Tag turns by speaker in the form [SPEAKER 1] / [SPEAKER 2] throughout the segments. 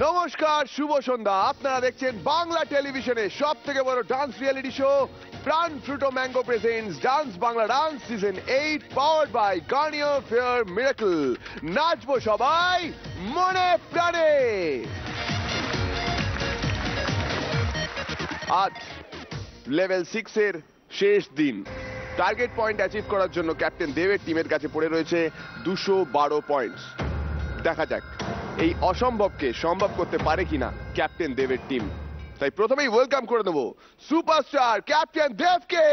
[SPEAKER 1] নমস্কার, শুভ সন্ধ্যা। আপনারা দেখছেন বাংলা টেলিভিশনে সব থেকে বড় dance reality show Pran Frooto mango presents dance Bangla dance season 8 powered by Garnier Fair Miracle. নাচবো সবাই মনে প্রাণে। আজ লেভেল 6 এর শেষ দিন। টার্গেট পয়েন্ট অ্যাচিভ করার জন্য ক্যাপ্টেন দেবের টিমের কাছে পড়ে রয়েছে 212 পয়েন্টস। দেখা যাক এই অসম্ভবকে সম্ভব করতে পারে কিনা ক্যাপ্টেন দেবের টিম। তাই প্রথমেই ওয়েলকাম করে দেবো সুপারস্টার ক্যাপ্টেন দেবকে।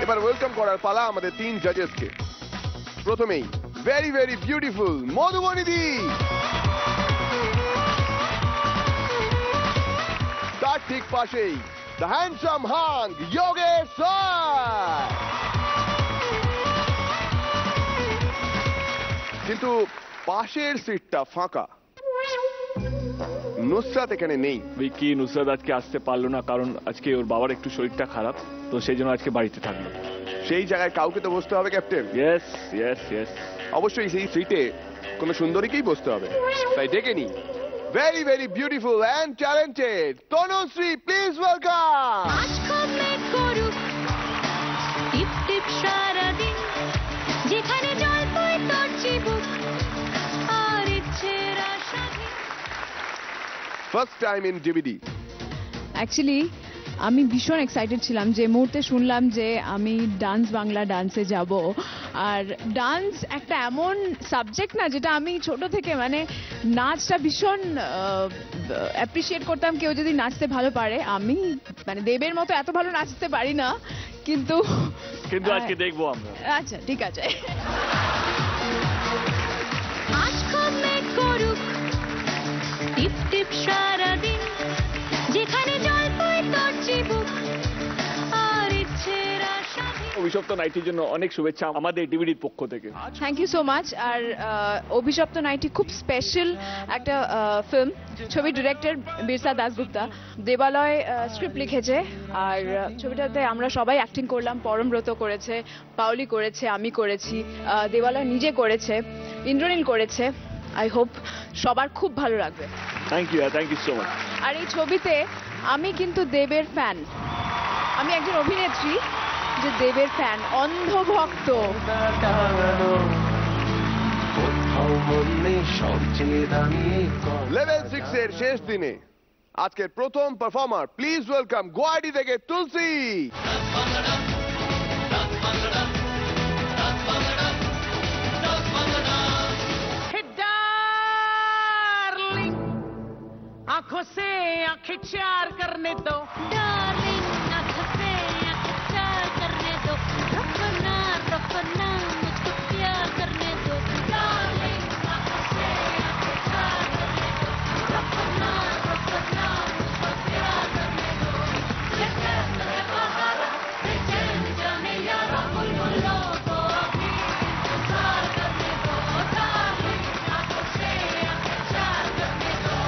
[SPEAKER 1] এবার ওয়েলকাম করার পালা আমাদের 3 জাজেসকে। প্রথমেই ভেরি ভেরি বিউটিফুল মধুবনী দি, তার ঠিক পাশেই the handsome Hang Yogesh sir. কিন্তু পাশের সিটটা ফাঁকা, নুসরাত এখানে নেই।
[SPEAKER 2] কি নুসরাত আজকে আসতে পারলো না, কারণ আজকে ওর বাবার একটু শরীরটা খারাপ, তো সেই জন্য আজকে বাড়িতে থাকলো।
[SPEAKER 1] সেই জায়গায় কাউকে তো বসতে হবে ক্যাপ্টেন।
[SPEAKER 2] ইয়েস ইয়েস ইয়েস,
[SPEAKER 1] অবশ্যই সেই সিটে কোনো সুন্দরীকেই বসতে হবে। তাই ডেকে নি very very beautiful and talented Tanushree, please welcome. First time in DVD.
[SPEAKER 3] Actually আমি ভীষণ এক্সাইটেড ছিলাম যে মুহূর্তে শুনলাম যে আমি ডান্স বাংলা ডান্সে যাব। আর ডান্স একটা এমন সাবজেক্ট না যেটা আমি ছোট থেকে মানে নাচটা ভীষণ অ্যাপ্রিসিয়েট করতাম। কেউ যদি নাচতে ভালো পারে, আমি মানে দেবের মতো এত ভালো নাচতে পারি না, কিন্তু
[SPEAKER 2] আজকে দেখবো আমরা।
[SPEAKER 3] আচ্ছা ঠিক আছে।
[SPEAKER 2] অভিশপ্ত নাইটির জন্য অনেক শুভেচ্ছা আমাদের ডিভিডির পক্ষ থেকে।
[SPEAKER 3] Thank you so much. আর অভিশপ্ত নাইটি খুব স্পেশাল একটা ফিল্ম। ছবি ডিরেক্টর বিরসা দাসগুপ্তা, দেবালয় স্ক্রিপ্ট লিখেছে। আর ছবিটাতে আমরা সবাই অ্যাক্টিং করলাম। পরমব্রত করেছে, পাওলি করেছে, আমি করেছি, দেবালয় নিজে করেছে, ইন্দ্রনীল করেছে। আই হোপ সবার খুব ভালো লাগবে।
[SPEAKER 2] Thank you so much.
[SPEAKER 3] আর এই ছবিতে আমি কিন্তু দেবের ফ্যান। আমি একজন অভিনেত্রী যে দেবের ফ্যান, অন্ধভক্ত।
[SPEAKER 1] লেভেল 6 এর শেষ দিনে আজকের প্রথম পারফর্মার, প্লিজ ওয়েলকাম গুয়াহাটি থেকে তুলসী।
[SPEAKER 4] आंखों से आंखें चार करने दो डार्लिंग, आंखों से आंखें चार करने दो, रखना रखना मुझको प्यार करने दो डार्लिंग, आंखों से आंखें चार करने दो, रखना रखना मुझको प्यार करने दो। ये कैसे है बहारा, ये चैन जाने यारा, बुलबुलों को अभी इंतजार करने दो डार्लिंग, आंखों से आंखें चार करने दो।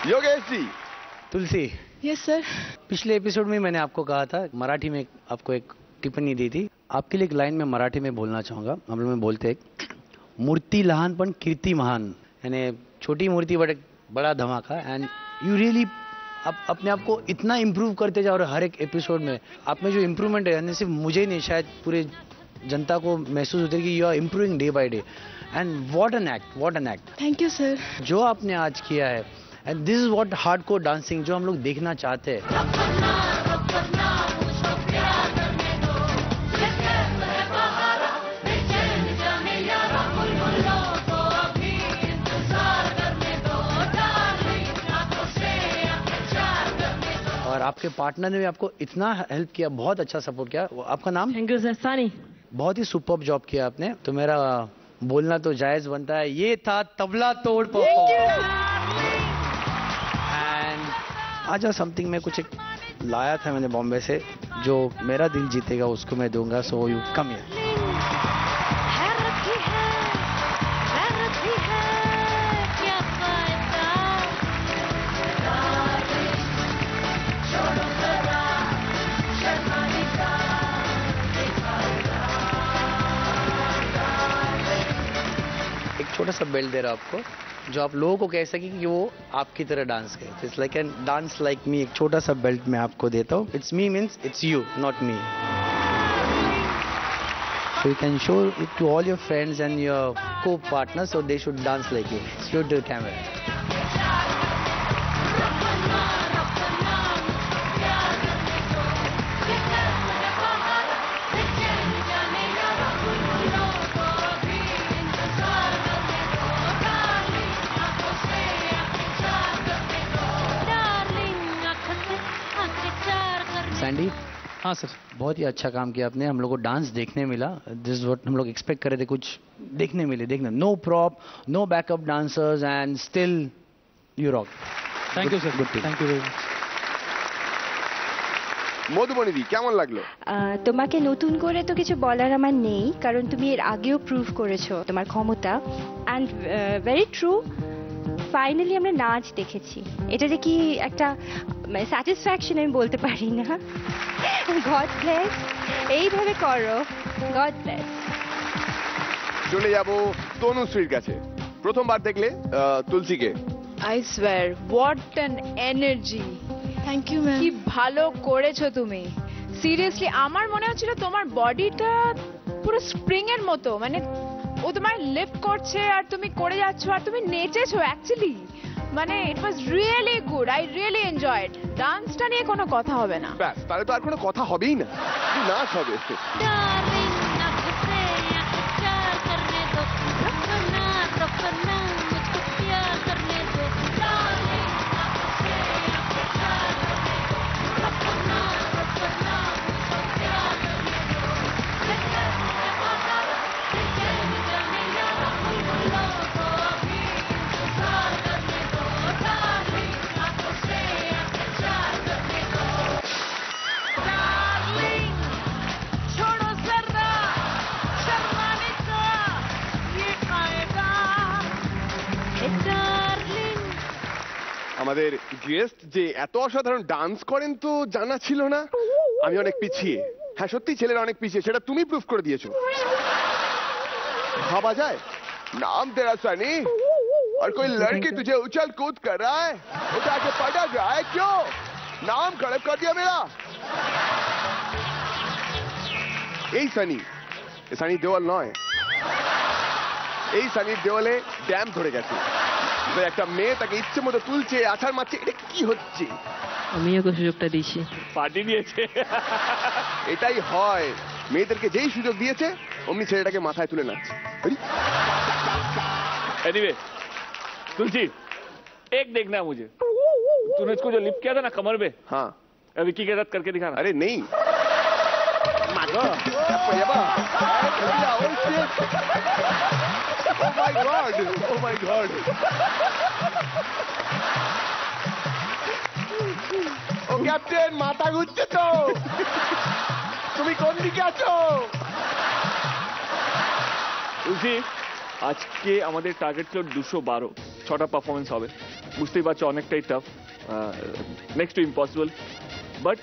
[SPEAKER 1] योगेश जी,
[SPEAKER 5] तुलसी,
[SPEAKER 3] यस सर।
[SPEAKER 5] पिछले एपिसोड में मैंने आपको कहा था, मराठी में आपको एक टिप्पणी दी थी, आपके लिए एक लाइन में मराठी में बोलना चाहूंगा। हम लोग में बोलते हैं, मूर्ती लहान पण कीर्ती महान, यानी छोटी मूर्ति बट एक बड़ा धमाका। एंड यू रियली आप अपने आप को इतना इम्प्रूव करते जाओ और हर एक एपिसोड में आप में जो इम्प्रूवमेंट है, यानी सिर्फ मुझे ही नहीं, शायद पूरे जनता को महसूस होता है कि you are improving day by day. And what an act, what an act.
[SPEAKER 3] Thank you sir.
[SPEAKER 5] जो आपने आज किया है, and this is what hardcore dancing जो हम लोग देखना चाहते हैं। और आपके पार्टनर ने भी आपको इतना हेल्प किया, बहुत अच्छा सपोर्ट किया। आपका नाम?
[SPEAKER 4] Thank you sir. सानी।
[SPEAKER 5] बहुत ही सुपर्ब जॉब किया आपने। तो मेरा बोलना तो जायज बनता है, ये था तबला तोड़ परफॉर्मेंस। एंड आज समथिंग मैं कुछ एक लाया था मैंने बॉम्बे से, जो मेरा दिल जीतेगा उसको मैं दूंगा। So you come here. छोटा सा बेल्ट दे रहा आपको, जो आप लोगों को कह सके कि वो आपकी तरह डांस करे। It's like an dance like me. एक छोटा सा बेल्ट मैं आपको देता हूँ। It's me means it's you, not me. So you can show it to all your friends and your co partner, so they should dance like you. Show to the camera. Sandy.
[SPEAKER 2] हाँ sir.
[SPEAKER 5] बहुत ही अच्छा काम किया आपने। हम लोग को डांस देखने मिला, दिस व्हाट हम लोग एक्सपेक्ट कर रहे थे, कुछ देखने मिले। देखने no prop, no backup dancers and still you rock.
[SPEAKER 2] Thank you sir.
[SPEAKER 5] Good team.
[SPEAKER 2] Thank you very much.
[SPEAKER 1] মধুবনীদি কেমন লাগলো?
[SPEAKER 6] তোমাকে নতুন করে তো কিছু বলার আমার নেই, কারণ তুমি এর আগেও প্রুভ করেছো তোমার ক্ষমতা। অ্যান্ড ভেরি ট্রু, ফাইনালি আমরা নাচ দেখেছি। এটা যে কি একটা স্যাটিসফ্যাকশন আমি বলতে পারি না। গড ব্লেস, এইভাবে করো। God bless.
[SPEAKER 1] চলে যাব তনুশ্রীর কাছে। প্রথমবার দেখলে তুলসীকে,
[SPEAKER 3] I swear what an energy. Thank you ma'am. কি ভালো করেছো তুমি, সিরিয়াসলি। আমার মনে হচ্ছিল তোমার বডিটা পুরো স্প্রিং এর মতো, মানে ও তোমার লিফট করছে আর তুমি করে যাচ্ছ আর তুমি নেচেছো অ্যাকচুয়ালি। মানে it was really good, I really enjoyed. ডান্সটা নিয়ে কোনো কথা হবে না।
[SPEAKER 1] ব্যাস, তাহলে তো আর কোনো কথা হবেই না, নাচ হবে।
[SPEAKER 4] डार्लिंग आँख से आँख चार करने दो, रखना रखना मुझको प्यार करने दो। डार्लिंग आँख से आँख चार करने दो, रखना रखना मुझको प्यार करने दो। लेके जाने यारा बुलबुलों को अभी इंतजार करने दो। डार्लिंग आँख से आँख चार करने दो। डार्लिंग छोड़ो जरा शर्माने का ये कायदा। डार्लिंग
[SPEAKER 1] আমাদের গেস্ট যে এত অসাধারণ ডান্স করেন তো জানা ছিল না। আমি অনেক পিছিয়ে, হ্যাঁ সত্যি ছেলেরা অনেক পিছিয়ে, সেটা তুমি প্রুফ করে দিয়েছো। भाबा जाए नाम तेरा सनी और कोई लड़की तुझे उछल कूद कर रहा है, उठा के पटा जाए क्यों? नाम खराब कर दिया मेरा। এই সানি, এই সানি দেওয়াল নয়, এই সানির দেওয়ালে ড্যাম ধরে গেছে। তো একটা মেয়ে তাকে ইচ্ছে মতো তুলছে, আছাড় মারছে, এটা কি হচ্ছে?
[SPEAKER 7] আমিও ওকে সুযোগটা দিয়েছি।
[SPEAKER 2] পার্টি দিয়েছে।
[SPEAKER 1] এটাই হয়, মেয়েদেরকে যেই সুযোগ দিয়েছে অমনি ছেলেটাকে মাথায় তুলে নাচছে।
[SPEAKER 2] एनीवे तुलसी, एक देखना है मुझे, तूने इसको जो लिफ्ट किया था ना कमर पे,
[SPEAKER 1] हाँ
[SPEAKER 2] विक्की के साथ करके दिखाना।
[SPEAKER 1] अरे नहीं Oh my God. ও ক্যাপ্টেন, মাথা ঘুরছে তো, তুমি কোন দিকে আছো?
[SPEAKER 2] তুলসী, আজকে আমাদের টার্গেট ছিল 212, 6টা পারফরমেন্স হবে। বুঝতেই পারছো অনেকটাই tough, next to impossible. But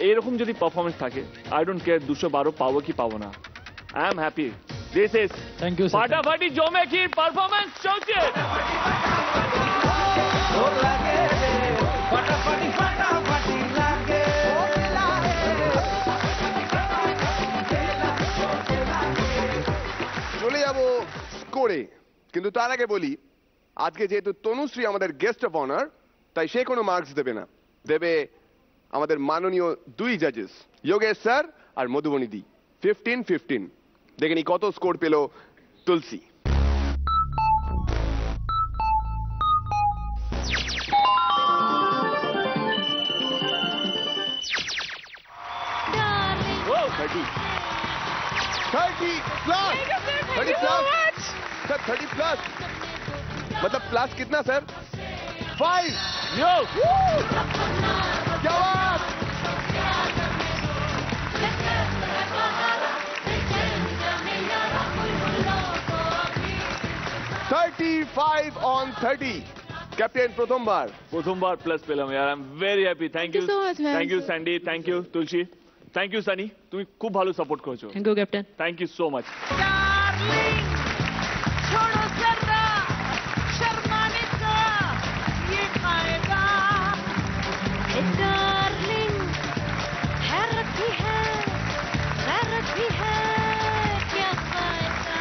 [SPEAKER 2] এইরকম যদি পারফরমেন্স থাকে, আই ডোন্ট কেয়ার 212 পাবো কি পাবো না, I am happy. This is
[SPEAKER 5] thank you
[SPEAKER 2] ফাটাফাটি জমে কি পারফরমেন্স চলছে।
[SPEAKER 1] চলে যাব স্কোরে, কিন্তু তার আগে বলি আজকে যেহেতু তনুশ্রী আমাদের গেস্ট অফ অনার, তাই সে কোনো মার্কস দেবে না, দেবে আমাদের মাননীয় দুই জাজেস যোগেশ স্যার আর মধুবনী দি। 15-15 দেখেনি কত স্কোর পেল তুলসী।
[SPEAKER 2] ও
[SPEAKER 1] 30 प्लस 30 प्लस सर 30 प्लस मतलब प्लस कितना सर 5।
[SPEAKER 2] यो
[SPEAKER 1] क्या बात 35 on 30 ক্যাপ্টেন প্রথমবার
[SPEAKER 2] প্লাস পেলাম ইয়ার, I am very happy. Thank you
[SPEAKER 3] so much, man.
[SPEAKER 2] Thank you Sandy, thank you Tulsi, thank you Sunny, তুমি খুব ভালো সাপোর্ট করেছো।
[SPEAKER 7] Thank you captain.
[SPEAKER 2] Thank you so much.
[SPEAKER 4] Darling छोड़ो जरा शर्माने का ये फायदा डार्लिंग हैरत भी है गैरत भी है क्या फायदा।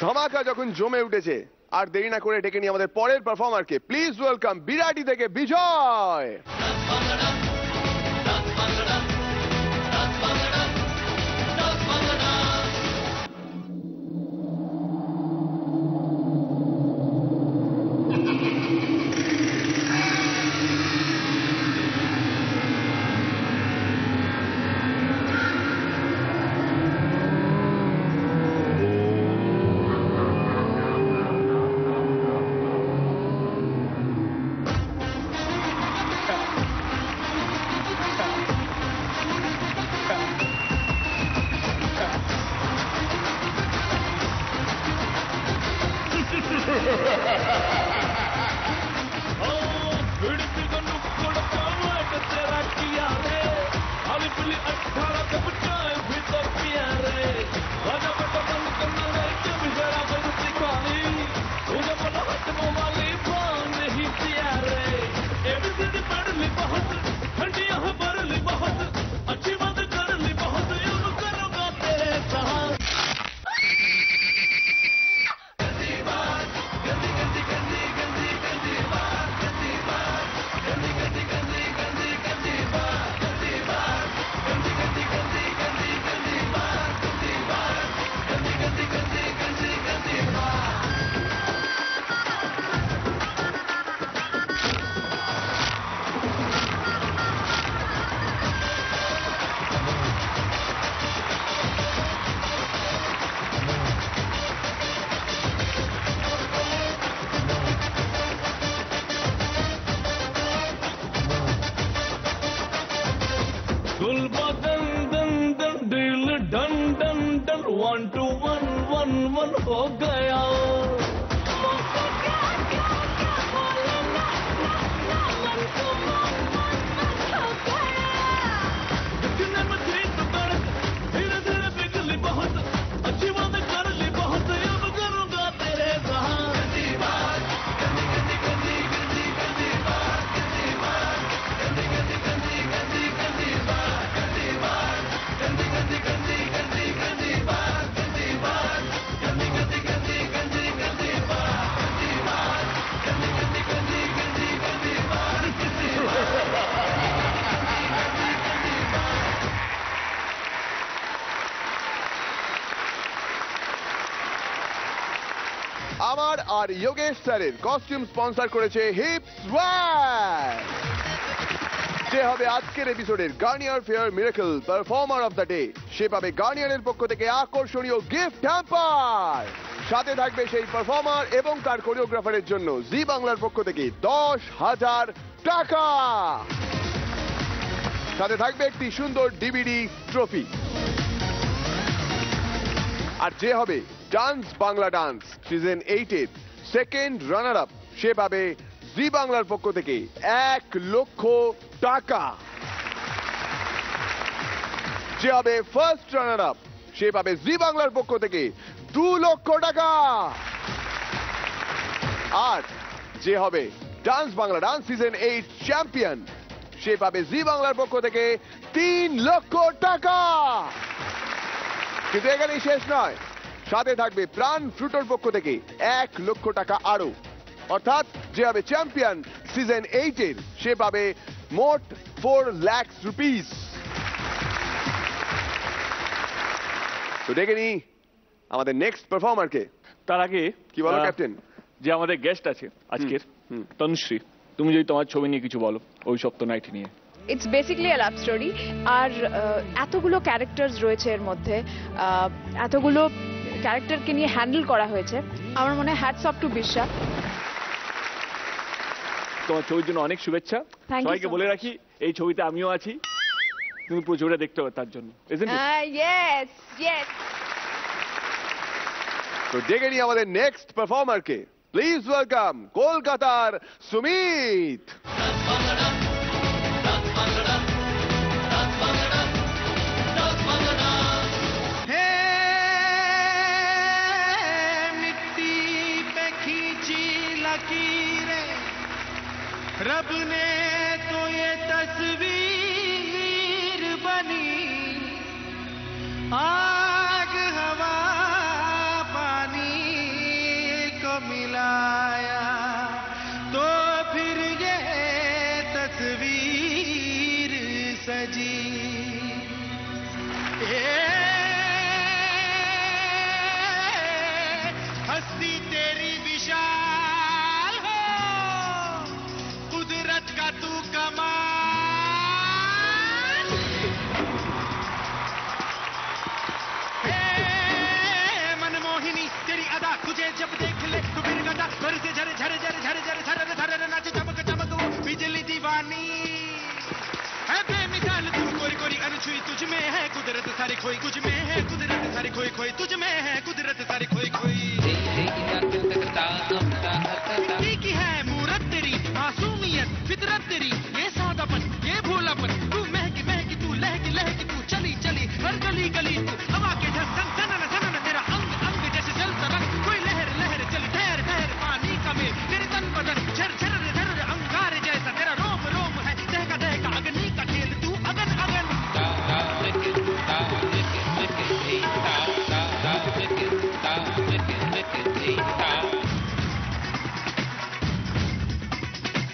[SPEAKER 1] ধামাকা যখন জমে উঠেছে আর দেরি না করে ডেকে নিয়ে আমাদের পরের পারফর্মারকে প্লিজ ওয়েলকাম বিরাটি থেকে Bijoy.
[SPEAKER 2] One two one one one हो गया। धीरे धीरे पिघली बहुत अच्छी बात कर ली बहुत अब करूंगा तेरे
[SPEAKER 1] আমার আর যোগেশ স্যারের কস্টিউম স্পন্সর করেছে হিপস ওয়ার। যে হবে আজকের এপিসোডের Garnier Fair Miracle performer of the day, সে পাবে গার্নিয়ারের পক্ষ থেকে আকর্ষণীয় গিফট হ্যাম্পার। সাথে থাকবে সেই পারফর্মার এবং তার কোরিওগ্রাফারের জন্য জি বাংলার পক্ষ থেকে 10,000 টাকা। সাথে থাকবে একটি সুন্দর ডিভিডি ট্রফি। আর যে হবে ডান্স বাংলা ডান্স সিজন 8 এর সেকেন্ড রানার আপ, সে পাবে জি বাংলার পক্ষ থেকে 1 লক্ষ টাকা। যে হবে ফার্স্ট রানার আপ সে পাবে জি বাংলার পক্ষ থেকে 2 লক্ষ টাকা। আর যে হবে dance Bangla dance season 8 champion সে পাবে জি বাংলার পক্ষ থেকে 3 লক্ষ টাকা। কিন্তু এখানেই শেষ নয়, সাথে থাকবে প্রাণ ফ্রুটোর পক্ষ থেকে 1 লক্ষ টাকা আরো। অর্থাৎ যে হবে চ্যাম্পিয়ন সিজন 8 এর সে পাবে মোট 4 লাখ রুপিস। তো দেখে নি আমাদের নেক্সট পারফর্মারকে।
[SPEAKER 2] তার আগে
[SPEAKER 1] কি বলো ক্যাপ্টেন?
[SPEAKER 2] যে আমাদের গেস্ট আছে আজকের, তনুশ্রী, তুমি যদি তোমার ছবি নিয়ে কিছু বলো, ওই সপ্ত নাইটি নিয়ে।
[SPEAKER 3] It's basically a love story. আর এতগুলো ক্যারেক্টার্স রয়েছে এর মধ্যে, এতগুলো ক্যারেক্টারকে নিয়ে হ্যান্ডেল করা হয়েছে। আমার মনে হয় হ্যাটস অফ টু বিশ্বা।
[SPEAKER 2] তোমার ছবির জন্য অনেক শুভেচ্ছা।
[SPEAKER 3] Thank you
[SPEAKER 2] সবাইকে
[SPEAKER 3] so
[SPEAKER 2] বলে
[SPEAKER 3] much.
[SPEAKER 2] রাখি এই ছবিতে আমিও আছি, তুমি পুরো ছবিটা দেখতে হবে তার জন্য।
[SPEAKER 3] Yes yes.
[SPEAKER 1] তো দেখে নি আমাদের নেক্সট পারফর্মারকে। প্লিজ ওয়েলকাম কলকাতার সুমিত।
[SPEAKER 8] रब ने तो ये तस्वीर बनी, आग हवा पानी को मिलाया तो फिर ये तस्वीर सजी। हस्ती तेरी विशाल हो, कुदरत का तू कमाल। मनमोहिनी तेरी अदा, तुझे जब देख ले तो फिर गदा घर से झरे झरे झरे झरे झरे झरे झरे झरे नाचे चमक चमक वो बिजली दीवानी है। बेमिसाल तू कोरी कोरी अनछुई, तुझ में है कुदरत सारी खोई, तुझ में है कुदरत सारी खोई खोई, तुझ में है कुदरत सारी खोई खोई। की है मूरत तेरी, मासूमियत फितरत तेरी, ये सादापन ये भोलापन, तू महकी महकी तू लहकी लहकी तू चली चली हर गली गली तू हवा के ढंग सनन सनन तेरा अंग अंग जैसे जलता रंग, कोई लहर लहर चली ठहर ठहर पानी का मेल, तेरे तन बदन झर झर झर अंगारे जैसा, तेरा रोम रोम है दहका दहका अग्नि का खेल, तू अगन अगन।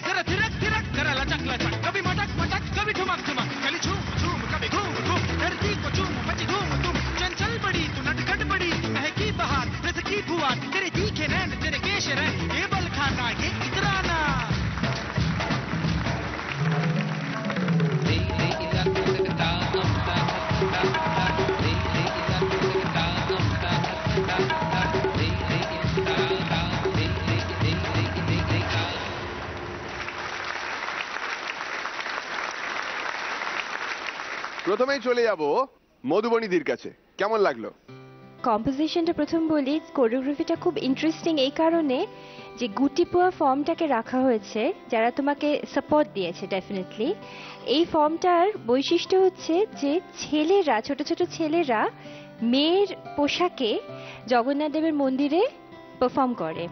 [SPEAKER 8] जरा थिरक थिरक जरा लचक लचक, कभी मटक मटक कभी ठुमक ठुमक, कभी झूम झूम कभी घूम घूम, धरती को झूम मची घूम तुम, चंचल बड़ी तू नटखट बड़ी तू, महकी बहार रस की फुहार, तेरे तीखे नैन तेरे केश रैन, ये बल खाना ये इतराना।
[SPEAKER 1] প্রথমেই চলে যাব মধুবনীদির কাছে। কেমন লাগলো?
[SPEAKER 6] কম্পোজিশনটা প্রথম বলি, কোরিওগ্রাফিটা খুব ইন্টারেস্টিং এই কারণে যে গুটিপোয়া ফর্মটাকে রাখা হয়েছে, যারা তোমাকে সাপোর্ট দিয়েছে ডেফিনেটলি। এই ফর্মটার বৈশিষ্ট্য হচ্ছে যে ছেলেরা, ছোট ছোট ছেলেরা মেয়ের পোশাকে জগন্নাথ দেবের মন্দিরে পারফর্ম করে।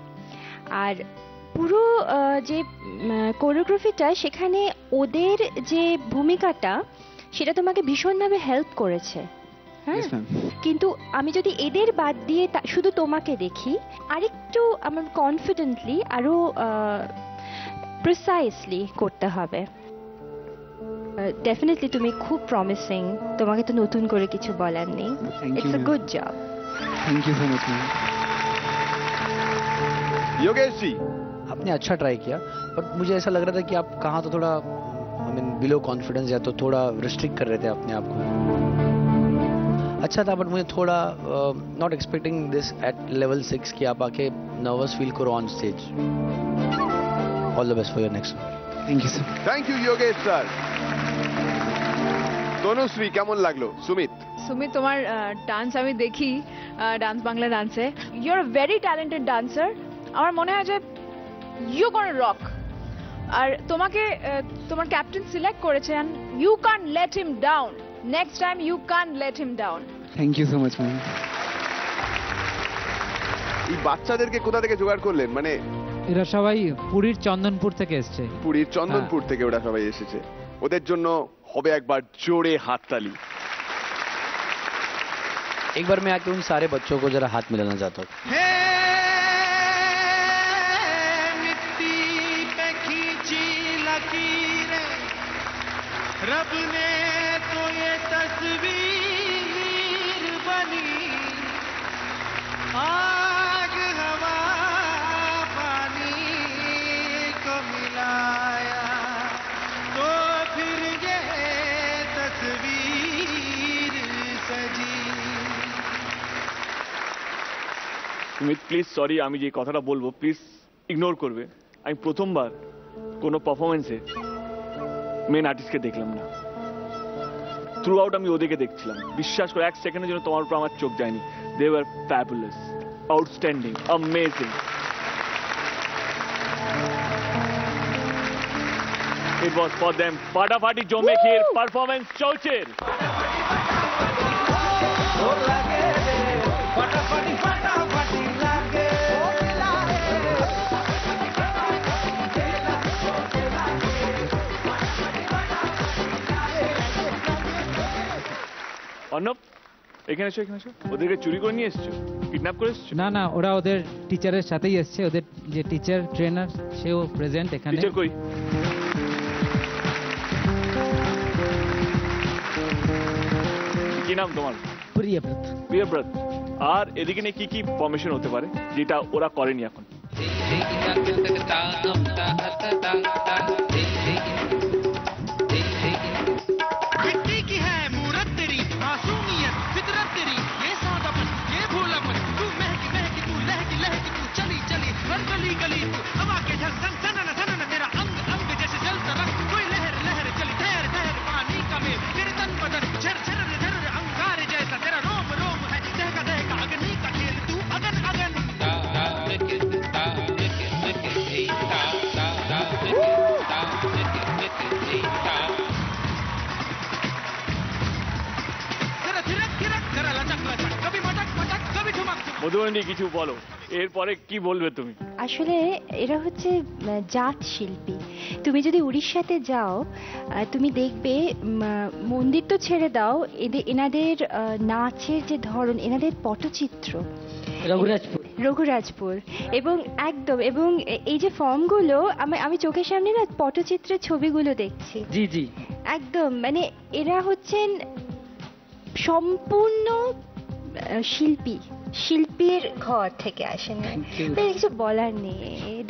[SPEAKER 6] আর পুরো যে কোরিওগ্রাফিটা, সেখানে ওদের যে ভূমিকাটা সেটা তোমাকে ভীষণভাবে হেল্প করেছে। হ্যাঁ, কিন্তু আমি যদি এদের বাদ দিয়ে শুধু তোমাকে দেখি, আরেকটু আমার কনফিডেন্টলি আরো প্রিসাইসলি করতে হবে। ডেফিনেটলি তুমি খুব প্রমিসিং, তোমাকে তো নতুন করে কিছু বলার নেই। It's a good job.
[SPEAKER 5] Thank you so much ma'am.
[SPEAKER 1] Yogesh ji,
[SPEAKER 5] आपने अच्छा ट्राई किया, बट मुझे ऐसा लग रहा था कि आप कहाँ तो थोड़ा आई मीन बिलो कॉन्फिडेंस या तो थोड़ा रिस्ट्रिक्ट कर रहे थे अपने आप को। अच्छा था, बट मुझे थोड़ा not expecting this at level 6 कि आप आके नर्वस फील करो on stage. All the best for your next. Thank you sir.
[SPEAKER 1] Thank you Yogesh sir. Tanushree কেমন লাগলো? সুমিত,
[SPEAKER 3] সুমিত, তোমার ডান্স আমি দেখি, ডান্স বাংলা ডান্সে। You are very talented dancer. আমার মনে হয় যে ইউ গোনা রক। আর তোমাকে তোমার ক্যাপ্টেন সিলেক্ট করেছে and you can let him down, next time you can let him down.
[SPEAKER 9] Thank you so much ma'am.
[SPEAKER 1] এই বাচ্চাদেরকে কোথা থেকে জোগাড় করলেন? মানে
[SPEAKER 9] এরা সবাই পুরীর চন্দনপুর থেকে এসছে।
[SPEAKER 1] পুরীর চন্দনপুর থেকে ওরা সবাই এসেছে। ওদের জন্য হবে একবার জোরে হাততালি।
[SPEAKER 5] एक बार मैं आके उन सारे बच्चों को जरा हाथ मिलाना चाहता हूँ।
[SPEAKER 8] हे मिट्टी पे खींची लकीरें, रब ने तो ये तस्वीर बनी, आग हवा पानी को मिलाया तो फिर ये तस्वीर सजी।
[SPEAKER 2] তুমি প্লিজ সরি, আমি যে কথাটা বলবো প্লিজ ইগনোর করবে। আমি প্রথমবার কোনো পারফরমেন্সে মেন আর্টিস্টকে দেখলাম না, থ্রু আউট আমি ওদেরকে দেখছিলাম। বিশ্বাস করে এক সেকেন্ডের জন্য তোমার উপর আমার চোখ যায়নি। They were fabulous, outstanding, amazing. It was for them. ফাটাফাটি জমে খেয়ে পারফরমেন্স চলছে। অর্ণব, এখানে এসো, এখানে এসো। ওদেরকে চুরি করে নিয়ে এসছো, কিডন্যাপ করে এসছো?
[SPEAKER 9] না না, ওরা ওদের টিচারের সাথেই এসছে। ওদের যে টিচার ট্রেনার সেও প্রেজেন্ট এখানে।
[SPEAKER 2] টিচার কই? কি নাম তোমার?
[SPEAKER 9] প্রিয়ব্রত।
[SPEAKER 2] প্রিয়ব্রত। আর এদিকে নিয়ে কি কি ফর্মেশন হতে পারে যেটা ওরা করেনি এখন?
[SPEAKER 8] मिट्टी की है मूरत तेरी, मासूमियत फितरत तेरी, ये सादापन ये भोलापन, तू महकी महकी तू लहकी लहकी तू चली चली हर गली गली तू हवा के झल सन सनन सनन, तेरा अंग अंग जैसे जलता रंग, कोई लहर लहर चली ठहर ठहर पानी का मेल, तेरे तन बदन झर झर झर अंगारे जैसा, तेरा रोम रोम है दहका दहका अग्नि का खेल, तू अगन अगन। जरा थिरक थिरक जरा लचक लचक, कभी मटक मटक कभी ठुमक ठुमक।
[SPEAKER 2] মধুবনী কিছু বলো, এরপরে কি বলবে তুমি?
[SPEAKER 6] আসলে এরা হচ্ছে জাত শিল্পী। তুমি যদি উড়িষ্যাতে যাও তুমি দেখবে মন্দির তো ছেড়ে দাও, এনাদের নাচের যে ধরন, এনাদের পটচিত্র রঘুরাজপুর এবং একদম, এবং এই যে ফর্মগুলো আমি চোখের সামনে না পটচিত্রের ছবিগুলো দেখছি।
[SPEAKER 7] জি জি,
[SPEAKER 6] একদম মানে এরা হচ্ছেন সম্পূর্ণ শিল্পী, শিল্পীর ঘর থেকে আসেন। কিছু বলার নেই,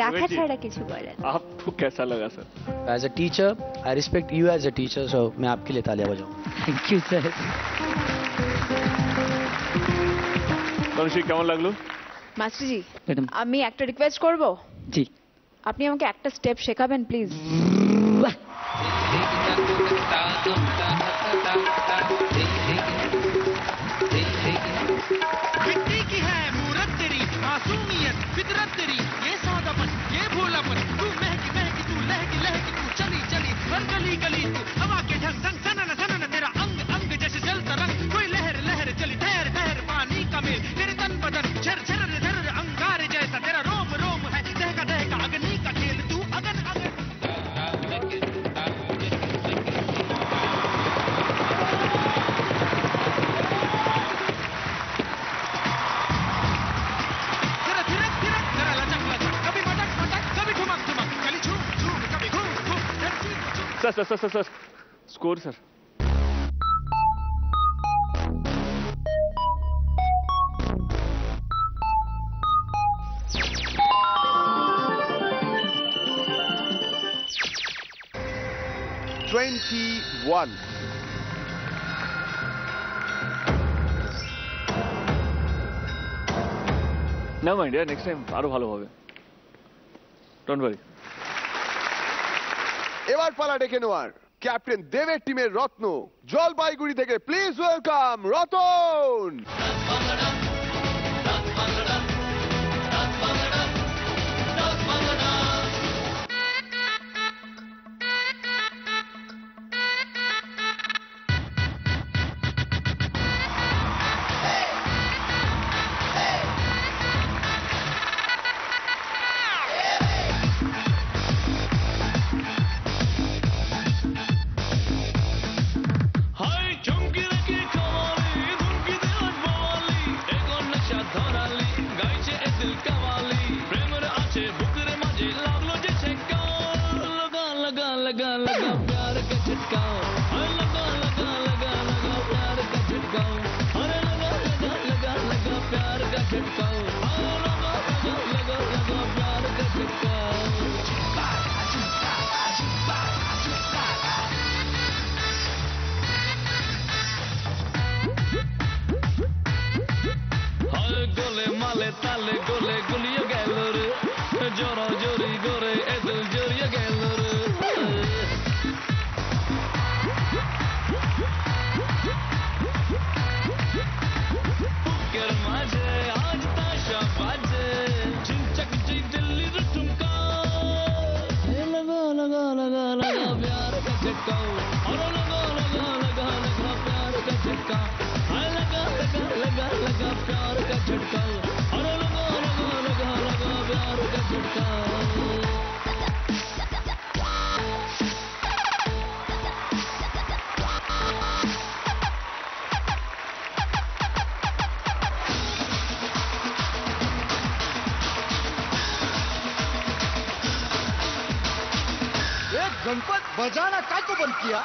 [SPEAKER 6] দেখা ছাড়া কিছু বলার নেই।
[SPEAKER 2] आपको कैसा लगा sir?
[SPEAKER 5] As a teacher I respect you as a teacher, so मैं आपके लिए तालियां बजाऊं।
[SPEAKER 7] Thank you sir.
[SPEAKER 2] তনুশ্রী কেমন লাগলো?
[SPEAKER 3] মাস্টারজি,
[SPEAKER 7] ম্যাডাম।
[SPEAKER 3] আমি একটা রিকোয়েস্ট করব,
[SPEAKER 7] জি।
[SPEAKER 3] আপনি আমাকে একটা স্টেপ শেখাবেন প্লিজ।
[SPEAKER 8] मिट्टी की है मूरत तेरी, मासूमियत फितरत तेरी, ये सादापन ये भोलापन, तू महकी महकी तू लहकी लहकी तू चली चली हर गली गली तू हवा के झल सन सनन सनन, तेरा अंग अंग जैसे जलता रंग, कोई लहर लहर चली ठहर ठहर पानी का मेल, तेरे तन बदन झर झर झर अंगारे जैसा, तेरा रोम रोम है दहका दहका अग्नि का खेल, तू अगन अगन। जरा थिरक थिरक जरा लचक लचक, कभी मटक मटक कभी ठुमक ठुमक, कली झूम झूम कभी घूम घूम, धरती को झूम।
[SPEAKER 2] Sir sir sir sir score sir.
[SPEAKER 1] $21.
[SPEAKER 2] না মাইন্ড, নেক্সট টাইম আরো ভালো হবে, ডোন্ট ওয়ারি।
[SPEAKER 1] এবার পালা ডেকে নেওয়ার ক্যাপ্টেন দেবের টিমের রত্ন জলপাইগুড়ি থেকে, প্লিজ ওয়েলকাম রতন।
[SPEAKER 2] लगा प्यार का झटका, लगा लगा लगा लगा प्यार का झटका, अरे लगा लगा लगा लगा प्यार का झटका, लगा लगा लगा लगा प्यार का झटका। गोले माले ताले गोले गुलिया गैलर, जोरा जोरी गोरे एदल जोरिया गैलर। पुकर माझे आज ताशा बाजे, चिंचक जी दिल्ली रुठुमका, लगा लगा लगा लगा प्यार का झटका, और लगा लगा लगा लगा प्यार का झटका, लगा लगा लगा लगा प्यार का झटका, और लगा लगा लगा लगा प्यार का झटका।
[SPEAKER 8] एक गणपत बजाना काय को बंद किया?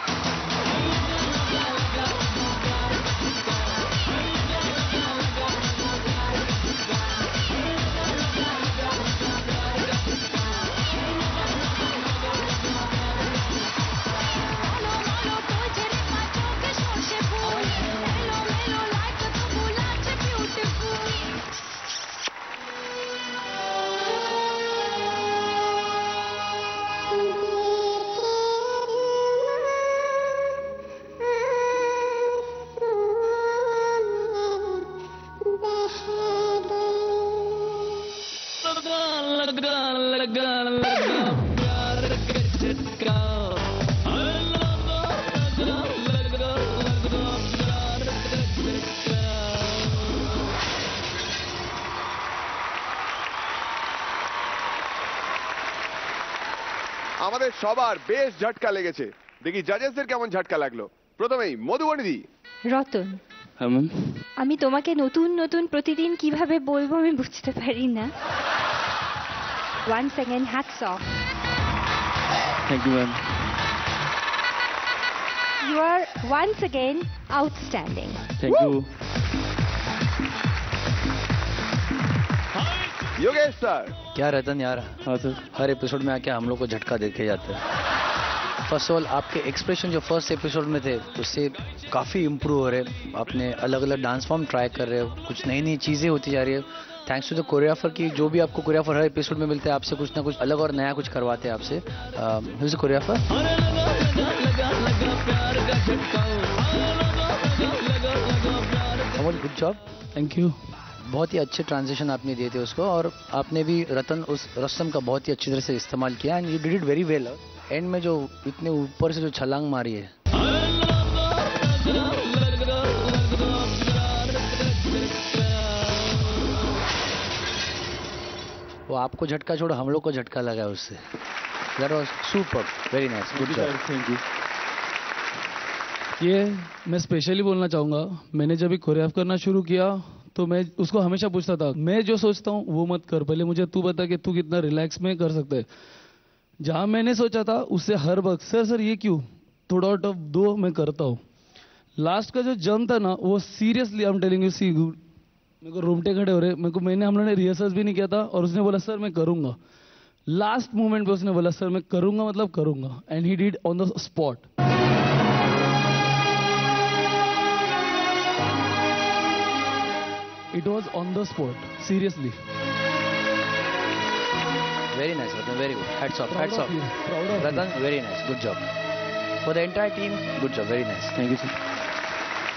[SPEAKER 1] আমাদের সবার বেশ ঝটকা লেগেছে, দেখি জাজেসদের কেমন ঝটকা লাগলো। প্রথমেই মধুবনীদি।
[SPEAKER 6] রতন,
[SPEAKER 2] হ্যাঁ ম্যাম।
[SPEAKER 6] আমি তোমাকে নতুন নতুন প্রতিদিন কিভাবে বলবো আমি বুঝতে পারি না। Once again, hats off.
[SPEAKER 2] Thank you ma'am.
[SPEAKER 6] You are once again outstanding.
[SPEAKER 2] Thank you.
[SPEAKER 1] Yogesh sir.
[SPEAKER 5] क्या रतन यार,
[SPEAKER 2] हाँ सर।
[SPEAKER 5] हर एपिसोड में आके हम लोग को झटका देखे जाते हैं। फर्स्ट ऑफ ऑल आपके एक्सप्रेशन जो फर्स्ट एपिसोड में थे उससे काफ़ी इम्प्रूव हो रहे, आपने अलग अलग डांस फॉर्म ट्राई कर रहे हो, कुछ नई नई चीज़ें होती जा रही है। थैंक्स टू द कोरियोग्राफर की, जो भी आपको कोरियोग्राफर हर एपिसोड में मिलते हैं आपसे कुछ ना कुछ अलग और नया कुछ करवाते हैं आपसे। Who is the choreographer? Amol, good job.
[SPEAKER 2] Thank you.
[SPEAKER 5] बहुत ही अच्छे ट्रांजिशन आपने दिए थे उसको, और आपने भी रतन उस रस्म का बहुत ही अच्छी तरह से इस्तेमाल किया and you did it very well. And में जो इतने ऊपर से जो छलांग मारी है, वो आपको झटका छोड़ो हम लोग को झटका लगा उससे। That was super, very nice, good job.
[SPEAKER 2] Thank you. ये मैं स्पेशली बोलना चाहूँगा, मैंने जब कोरियोग्राफ करना शुरू किया तो मैं उसको हमेशा पूछता था, मैं जो सोचता हूँ वो मत कर, पहले मुझे तू बता कि तू कितना रिलैक्स में कर सकते है। जहाँ मैंने सोचा था उससे हर वक्त सर ये क्यों, थोड़ा और टफ दो, मैं करता हूँ। लास्ट का जो जंप था ना वो seriously I am telling you, see मेरे को रोमटे खड़े हो रहे, हम लोगों ने रिहर्सल्स भी नहीं किया था और उसने बोला सर मैं करूँगा। लास्ट मोमेंट पे उसने बोला सर मैं करूँगा, मतलब करूँगा, and he did on the spot. It was on the spot, seriously.
[SPEAKER 5] Very nice, Ratan, very good. Hats off,
[SPEAKER 2] Proud
[SPEAKER 5] hats
[SPEAKER 2] of
[SPEAKER 5] off.
[SPEAKER 2] you, proud of
[SPEAKER 5] Ratan, very nice, good job. For the entire team, good job, very nice.
[SPEAKER 2] Thank you, sir.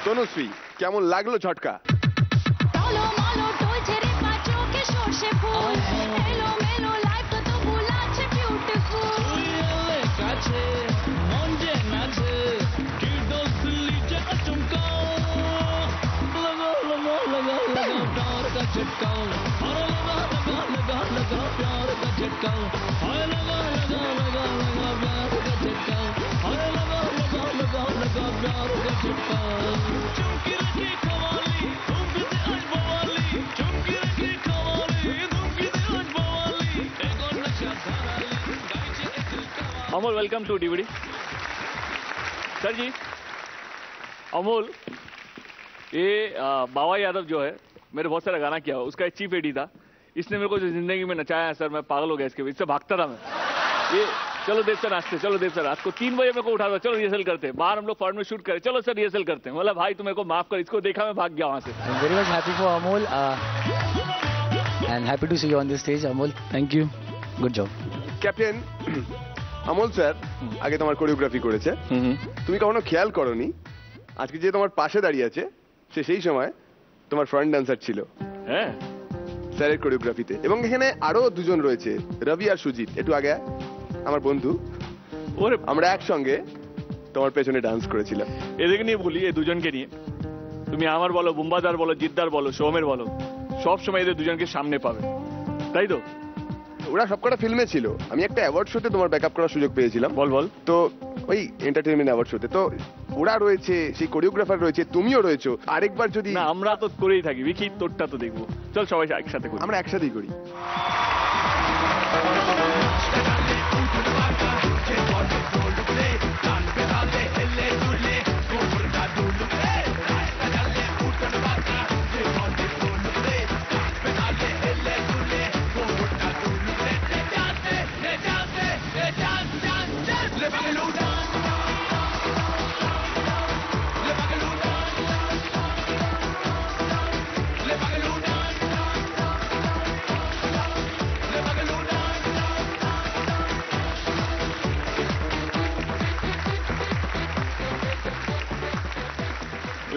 [SPEAKER 1] Tanushree, কেমন লাগলো ঝটকা?
[SPEAKER 4] Tolo मालो डोलचे रे पाचो के शोर से फूल hello मेलो life तो तो भूला छे ब्यूटीफुल
[SPEAKER 2] काछे मौंजे नाचे की डोसली जे अचमका लगा लगा लगा लगा प्यार का झटका और लगा लगा लगा लगा प्यार का झटका और लगा लगा लगा लगा प्यार का झटका और लगा लगा लगा लगा प्यार का झटका चुमकी रखी खवाली धूम की आज बवाली चुमकी रखी खवाली धूम की आज Amol welcome to DVD. Sir ji, Amol ये बाबा यादव जो है, मेरे बहुत सारा गाना किया हुआ, उसका एक चीफ एडी था। इसने मेरे को जो जिंदगी में नचाया है सर, मैं पागल हो गया इसके, इससे भागता था मैं। ये चलो देव सर नाचते, चलो देव सर रात को 3 बजे मेरे को उठा दो, चलो रिहर्सल करते हैं, बाहर हम लोग फॉर्म में शूट करें, चलो सर रिहर्सल करते हैं। बोला भाई तू मेरे को माफ कर, इसको देखा मैं भाग गया वहां से।
[SPEAKER 5] Very much happy for Amol and happy to see you on this stage Amol, thank you, good job.
[SPEAKER 1] Captain Amol sir আগে তোমার কোরিওগ্রাফি করেছে, তুমি কখনো খেয়াল করনি আজকে যে তোমার পাশে দাঁড়িয়ে আছে সে সেই সময় তোমার ফ্রন্ট ডান্সার ছিল
[SPEAKER 2] হ্যাঁ
[SPEAKER 1] স্যারের কোরিওগ্রাফিতে। এবং এখানে আরো দুজন রয়েছে, রবি আর সুজিত, একটু আগে আমার বন্ধু,
[SPEAKER 2] ওরে
[SPEAKER 1] আমরা একসঙ্গে তোমার পেছনে ডান্স করেছিলাম।
[SPEAKER 2] এদেরকে নিয়ে বলি, এই দুজনকে নিয়ে তুমি আমার বলো, বুম্বাদার বলো, জিদ্দার বলো, সোমের বলো, সব সময় এদের দুজনকে সামনে পাবে, তাই তো?
[SPEAKER 1] ওরা সবকটা ফিল্মে ছিল, আমি একটা অ্যাওয়ার্ড শোতে তোমার ব্যাকআপ করার সুযোগ পেয়েছিলাম।
[SPEAKER 2] বল বল।
[SPEAKER 1] তো ওই এন্টারটেইনমেন্ট অ্যাওয়ার্ড শোতে তো ওরা রয়েছে, সেই কোরিওগ্রাফার রয়েছে, তুমিও রয়েছো। আরেকবার যদি
[SPEAKER 2] না, আমরা তো করেই থাকি, বিকি তোরটা তো দেখবো, চল সবাই একসাথে করি।
[SPEAKER 1] আমরা একসাথেই করি।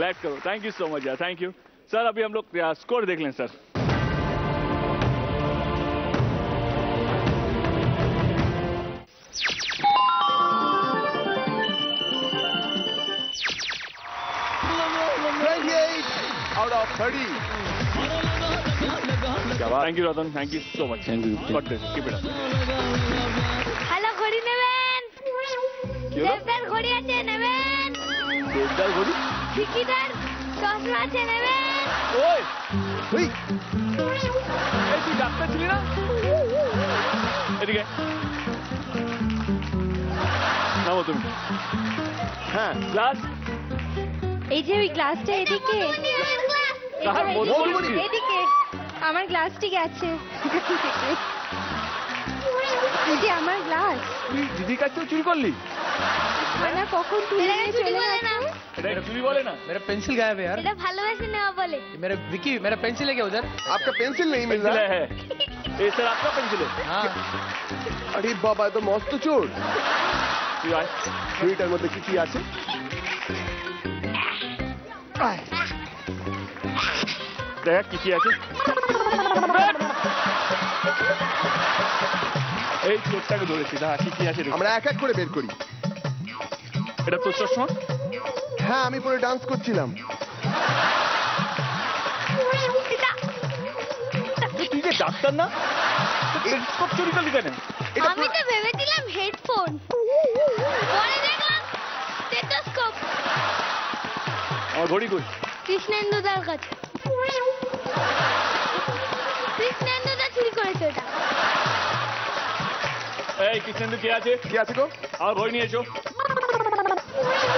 [SPEAKER 2] रिलैक्स करो, थैंक यू सो मच यार, थैंक यू सर। अभी हम लोग स्कोर देख लें sir.
[SPEAKER 1] Out of 30।
[SPEAKER 2] Thank you Ratan, thank you so much,
[SPEAKER 5] thank you.
[SPEAKER 2] Got this, keep it up.
[SPEAKER 4] Hello ঘড়ি নেবেন? দেবদার ঘড়ি আছে নেবেন?
[SPEAKER 2] দেবদার ঘড়ি?
[SPEAKER 4] ভিকিদার চশমা আছে নেবেন?
[SPEAKER 2] ওই
[SPEAKER 1] ওই
[SPEAKER 2] এই তুই ডাক্তার ছিলি না? এদিকে নামো তুমি।
[SPEAKER 1] হ্যাঁ
[SPEAKER 2] গ্লাস
[SPEAKER 6] এই যে ওই গ্লাসটা এদিকে,
[SPEAKER 2] কার মধুবনী?
[SPEAKER 6] এদিকে আমার গ্লাসটি গেছে, এই যে আমার গ্লাস,
[SPEAKER 2] তুই দিদির কাছ থেকে চুরি করলি?
[SPEAKER 6] খানা কখন তুলে নিয়ে চলে গেছে।
[SPEAKER 2] এটা চুরি বলে না।
[SPEAKER 5] मेरा पेंसिल गायब है यार,
[SPEAKER 4] এটা ভালোবাসে নেওয়া বলে।
[SPEAKER 5] मेरा विकी मेरा पेंसिल है क्या उधर?
[SPEAKER 1] आपका पेंसिल नहीं मिल
[SPEAKER 2] पेंसिल
[SPEAKER 1] रहा
[SPEAKER 2] है ये सर, आपका पेंसिल है?
[SPEAKER 5] हाँ
[SPEAKER 1] আরে বাবা, এত মস্ত চোর।
[SPEAKER 2] তুই আয়।
[SPEAKER 1] ঘড়িটার মধ্যে কি কি আছে?
[SPEAKER 2] দেখ কি কি আছে। এই চোরটাকে ধরেছি, না কি কি আছে?
[SPEAKER 1] আমরা এক এক করে বের করি।
[SPEAKER 2] এটা তোর চশমা?
[SPEAKER 1] হ্যাঁ, আমি পরে ডান্স করছিলাম।
[SPEAKER 2] তুই যে ডাক্তার না, সব চুরি করলি কেন?
[SPEAKER 4] আমি তো ভেবেছিলাম হেডফোন, পরে দেখলাম স্টেথোস্কোপ।
[SPEAKER 2] আমার ঘড়ি কই?
[SPEAKER 4] কৃষ্ণেন্দুদার কাছে। কৃষ্ণেন্দুদা চুরি করেছে এটা।
[SPEAKER 2] এই কৃষ্ণেন্দু কে আছে?
[SPEAKER 1] কি আছে গো?
[SPEAKER 2] আমার ঘড়ি নিয়ে এসো।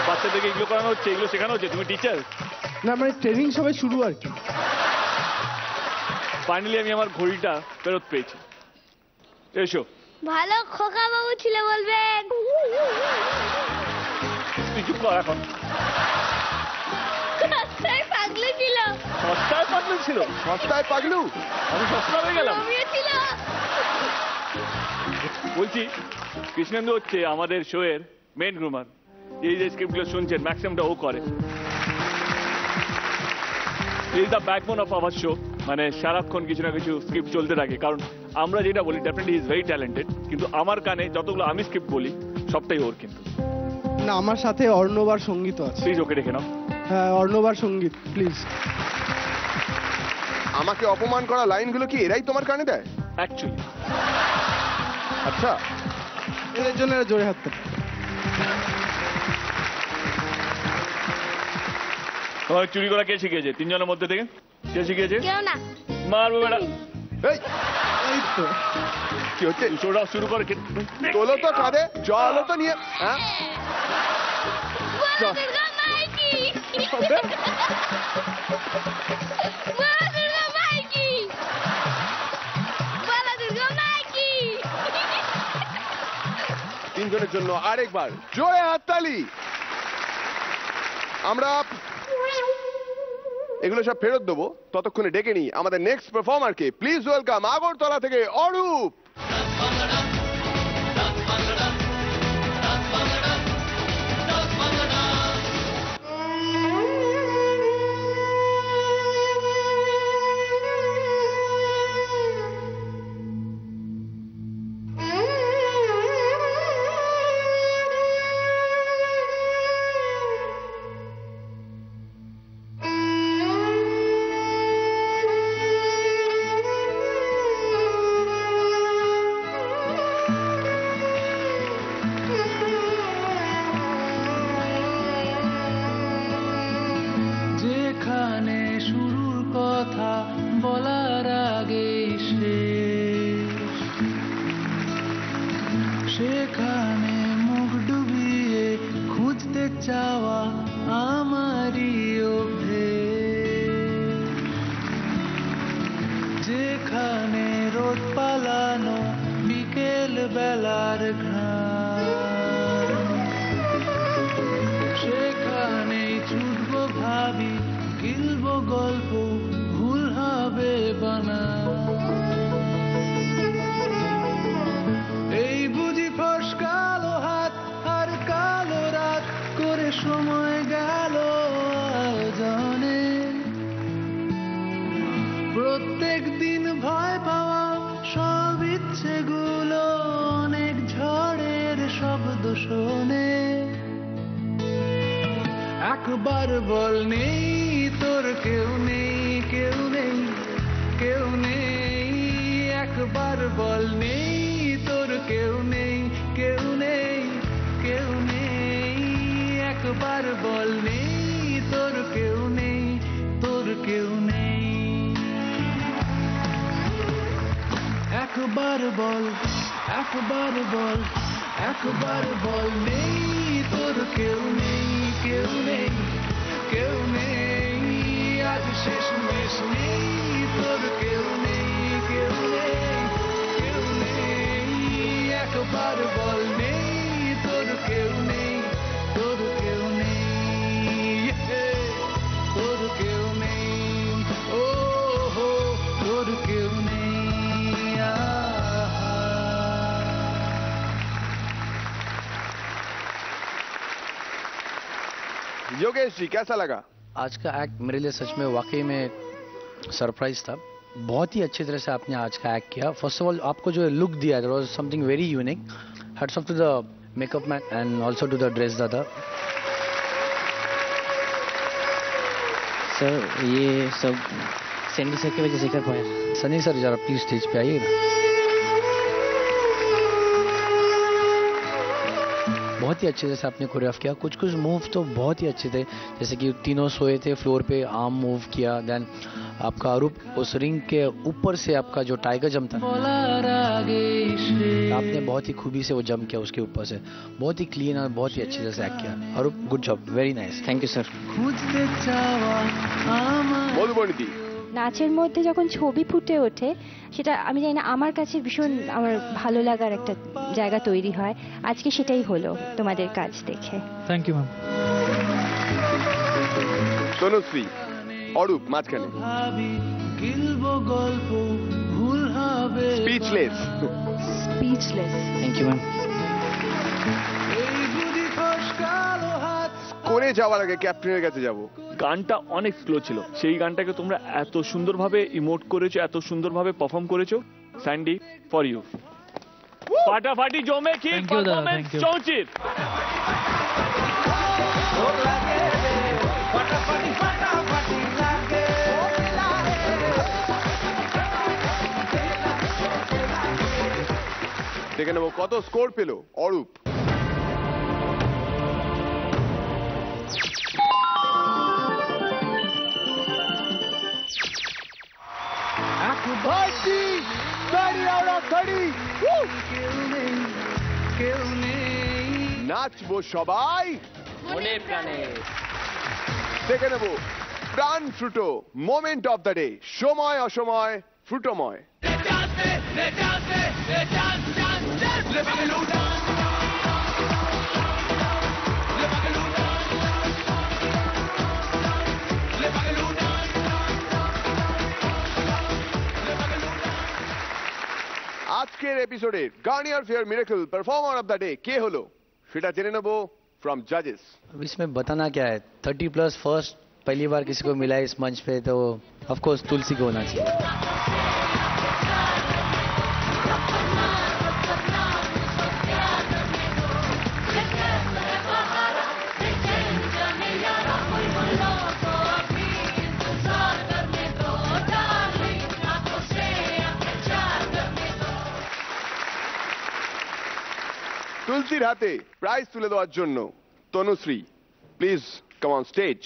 [SPEAKER 2] বাচ্চাদেরকে এগুলো করানো হচ্ছে, এগুলো শেখানো হচ্ছে, তুমি টিচার?
[SPEAKER 10] না, মানে ট্রেনিং সবাই শুরু আর কি।
[SPEAKER 2] ফাইনালি আমি আমার ঘড়িটা ফেরত পেয়েছি। এসো।
[SPEAKER 4] ভালো খোকা বাবু ছিল বলবেন।
[SPEAKER 2] তুই চুপ কর এখন।
[SPEAKER 4] রাস্তায় পাগলু ছিল।
[SPEAKER 2] সস্তায় পাগলু ছিল?
[SPEAKER 1] সস্তায় পাগলু?
[SPEAKER 2] আমি সস্তা হয়ে গেলাম?
[SPEAKER 4] রোমিও ছিল।
[SPEAKER 2] বলছি কৃষ্ণেন্দু হচ্ছে আমাদের শো এর মেন গ্রুমার। এই যে স্ক্রিপ্টগুলো শুনছেন ম্যাক্সিমামটা ও করে। Is the backbone of our show. মানে সারাক্ষণ কিছু না কিছু স্ক্রিপ্ট চলতে থাকে, কারণ আমরা যেটা বলি ডেফিনেটলি ইজ ভেরি ট্যালেন্টেড, কিন্তু আমার কানে যতগুলো আমি স্ক্রিপ্ট বলি সবটাই ওর। কিন্তু
[SPEAKER 10] না, আমার সাথে অর্ণব আর সঙ্গীত আছে।
[SPEAKER 2] প্লিজ ওকে রেখে নাও।
[SPEAKER 10] হ্যাঁ, অর্ণব আর সঙ্গীত প্লিজ।
[SPEAKER 1] আমাকে অপমান করা লাইনগুলো কি এরাই তোমার কানে দেয়?
[SPEAKER 2] অ্যাকচুয়ালি
[SPEAKER 1] আচ্ছা,
[SPEAKER 10] এদের জন্য এরা জোরে হাততে।
[SPEAKER 2] তোমার চুরি করা কে শিখিয়েছে? তিনজনের মধ্যে থেকে কে শিখিয়েছে?
[SPEAKER 4] কেউ না।
[SPEAKER 2] মারবো বেটা।
[SPEAKER 1] এই
[SPEAKER 10] এই তো
[SPEAKER 1] কি হচ্ছে?
[SPEAKER 2] দুশোটা শুরু করে
[SPEAKER 1] তোলো তো কাঁধে, জলও তো নিয়ে, হ্যাঁ
[SPEAKER 4] মা দুর্গা মাইকি
[SPEAKER 1] হবে?
[SPEAKER 4] মা দুর্গা মাইকি বালা দুর্গা মাইকি
[SPEAKER 1] তিনজনের জন্য আরেকবার জোরে হাততালি। আমরা এগুলো সব ফেরত দেবো, ততক্ষণে ডেকে নিই আমাদের নেক্সট পারফর্মারকে। প্লিজ ওয়েলকাম আগরতলা থেকে অরূপ।
[SPEAKER 8] যেখানে শুরুর কথা বলার আগে শেষ, সেখানে মুখ ডুবিয়ে খুঁজতে চাওয়া আমারই অভ্যেস। যেখানে রোদ পালানো বিকেল বেলার ঘ্রাণ, সেখানেই ছুটবো ভাবি, গিলবো গল্প, ভুল হবে বানা। এই বুঝি ফসকালো হাত আর কালো রাত করে সময় গেল জানে। প্রত্যেক দিন ভয় পাওয়া সব ইচ্ছেগুলো অনেক ঝড়ের শব্দ শোনে। একবার বল নেই তোর কেউ নেই, কেউ নেই, কেউ নেই। একবার বল নেই তোর কেউ নেই, কেউ নেই, কেউ নেই। একবার বল নেই তোর কেউ নেই, তোর কেউ নেই। একবার বল, একবার বল, একবার বল নেই তোর কেউ নেই, কেউ নেই, কেউ নেই। আজ শেষ মেশ নেই তোর কেউ নেই, কেউ নেই, কেউ নেই। একবার বল নেই তোর কেউ নেই, তোর কেউ নেই, তোর কেউ নেই, ও হো তোর কেউ নেই।
[SPEAKER 1] योगेश जी कैसा लगा?
[SPEAKER 5] आज का एक्ट मेरे लिए सच में वाकई में सरप्राइज था। बहुत ही अच्छी तरह से आपने आज का एक्ट किया। फर्स्ट ऑफ ऑल आपको जो लुक दिया that was something very unique. Hats off to the makeup man and also to the dress दादा।
[SPEAKER 7] सर ये सब सैंडी सर की वजह से कर पाया।
[SPEAKER 5] सनी सर जरा प्लीज स्टेज पे आइए ना। बहुत ही अच्छे से आपने कोरियोग्राफ किया। कुछ कुछ मूव तो बहुत ही अच्छे थे, जैसे कि तीनों सोए थे फ्लोर पे, आर्म मूव किया। देन आपका अरूप उस रिंग के ऊपर से आपका जो टाइगर जंप था, आपने बहुत ही खूबी से वो जंप किया उसके ऊपर से। बहुत ही क्लीन और बहुत ही अच्छे से एक्ट किया। Arup good job, very nice, thank you sir.
[SPEAKER 1] মধুবনীতি
[SPEAKER 6] নাচের মধ্যে যখন ছবি ফুটে ওঠে, সেটা আমি জানি না, আমার কাছে ভীষণ আমার ভালো লাগার একটা জায়গা তৈরি হয়। আজকে সেটাই হলো তোমাদের কাজ দেখে।
[SPEAKER 9] Thank you ma'am.
[SPEAKER 1] Tanushree, Arup মাঝখানে speechless.
[SPEAKER 3] Speechless.
[SPEAKER 7] Thank you ma'am.
[SPEAKER 1] করে যাওয়ার আগে ক্যাপ্টেনের কাছে যাব।
[SPEAKER 2] গানটা অনেক স্লো ছিল, সেই গানটাকে তোমরা এত সুন্দরভাবে ইমোট করেছো, এত সুন্দরভাবে পারফর্ম করেছো। Sandy for you. ফাটাফাটি জমে কি
[SPEAKER 9] Thank you, দাদা,
[SPEAKER 2] পারফরম্যান্স
[SPEAKER 9] thank you.
[SPEAKER 2] চৌচির।
[SPEAKER 1] দেখে নেবো কত স্কোর পেল Arup.
[SPEAKER 8] Party 30 out of 30. Woo!
[SPEAKER 1] নাচবো সবাই
[SPEAKER 7] মনের প্রাণে।
[SPEAKER 1] দেখে নেব Pran Frooto moment of the day, সময় অসময় ফ্রুটোময়। আজকের এপিসোডে Garnier Fair Miracle performer of the day কে হলো সেটা জেনে নেব फ्रॉम जजेस।
[SPEAKER 5] अब इसमें बताना क्या है, 30+ फर्स्ट पहली बार किसी को मिला है इस मंच पे, तो ऑफ कोर्स तुलसी को होना चाहिए।
[SPEAKER 1] তুলসির হাতে প্রাইজ তুলে দেওয়ার জন্য Tanushree, please come on stage.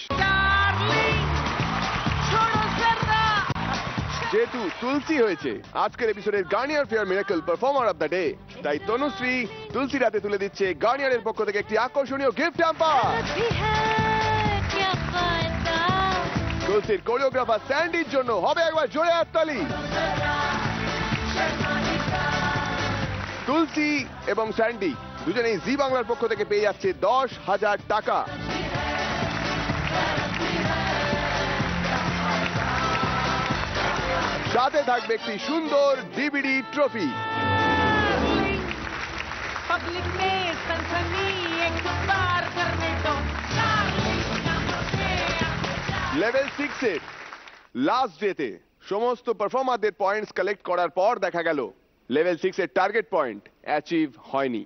[SPEAKER 1] যেহেতু তুলসি হয়েছে আজকের এপিসোডের Garnier Fair Miracle performer of the day, তাই তনুশ্রী তুলসির হাতে তুলে দিচ্ছে গার্নিয়ারের পক্ষ থেকে একটি আকর্ষণীয় গিফট হ্যাম্পার। তুলসির কোরিওগ্রাফার স্যান্ডির জন্য হবে একবার জোরে হাততালি। তুলসি এবং স্যান্ডি দুজনেই জি বাংলার পক্ষ থেকে পেয়ে যাচ্ছে 10,000 টাকা। সাথে থাকবে একটি সুন্দর ডিভিডি ট্রফি। লেভেল 6 এর লাস্ট ডেতে সমস্ত পারফর্মারদের পয়েন্টস কালেক্ট করার পর দেখা গেল লেভেল 6 এর টার্গেট পয়েন্ট অ্যাচিভ হয়নি,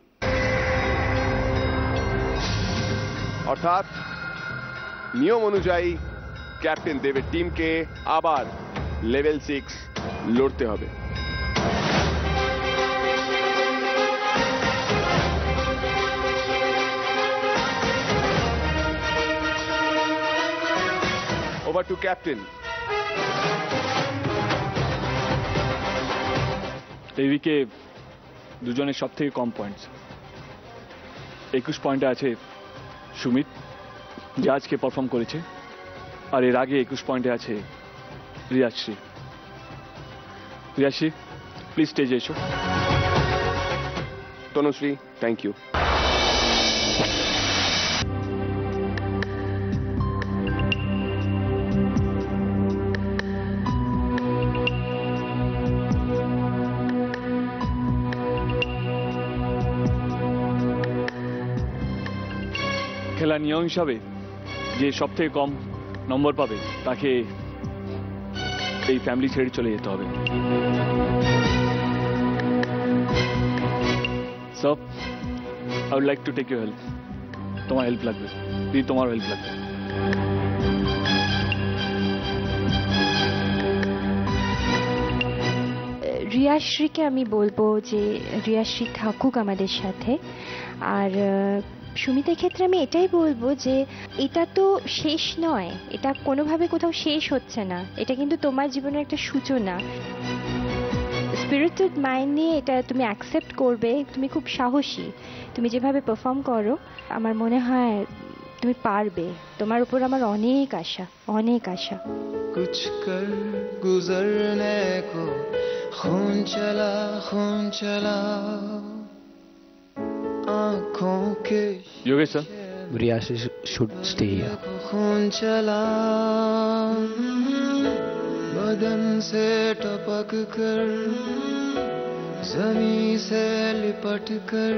[SPEAKER 1] অর্থাৎ নিয়ম অনুযায়ী ক্যাপ্টেন দেবের টিমকে আবার লেভেল 6 লড়তে হবে। Over to captain.
[SPEAKER 2] এই উইকে দুজনের সব থেকে কম পয়েন্টস, 21 পয়েন্টে আছে সুমিত যে আজকে পারফর্ম করেছে, আর এর আগে 21 পয়েন্টে আছে রিয়াশ্রী। রিয়াশ্রী প্লিজ স্টেজে এসো।
[SPEAKER 1] Tanushree, thank you.
[SPEAKER 2] খেলা নিয়ম হিসাবে যে সব থেকে কম নম্বর পাবে তাকে এই ফ্যামিলি ছেড়ে চলে যেতে হবে। সব I would like to take your help. তোমার হেল্প লাগবে, দিদি তোমার হেল্প লাগবে।
[SPEAKER 6] রিয়াশ্রীকে আমি বলবো যে রিয়াশ্রী থাকুক আমাদের সাথে। আর সুমিতের ক্ষেত্রে আমি এটাই বলবো যে এটা তো শেষ নয়, এটা কোনোভাবে কোথাও শেষ হচ্ছে না, এটা কিন্তু তোমার জীবনের একটা সূচনা। স্পিরিটেড মাইন্ড নিয়ে এটা তুমি অ্যাকসেপ্ট করবে। তুমি খুব সাহসী, তুমি যেভাবে পারফর্ম করো আমার মনে হয় তুমি পারবে। তোমার উপর আমার অনেক আশা, অনেক আশা।
[SPEAKER 11] कुछ कर गुजरने को खून चला आंखों के
[SPEAKER 2] Yogesh sir,
[SPEAKER 5] Riyashri should stay here.
[SPEAKER 11] खून चला बदन से टपक कर जमीन से लिपट कर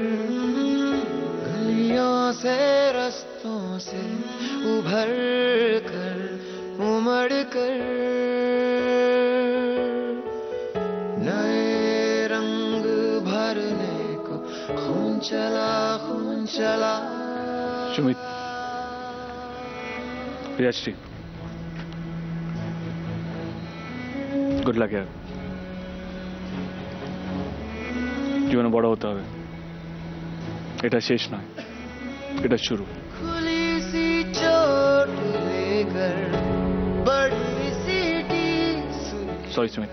[SPEAKER 11] गलियों से रस्तों से उभर कर उमड़ कर नए रंग भरने को खून चला
[SPEAKER 2] সুমিত, রিয়াশ্রী, গুড লাক ইয়ার। জীবনে বড় হতে হবে, এটা শেষ নয়, এটা শুরু।
[SPEAKER 11] खुली सी चोट लेकर बड़ी सी टीस
[SPEAKER 2] সরি সুমিত।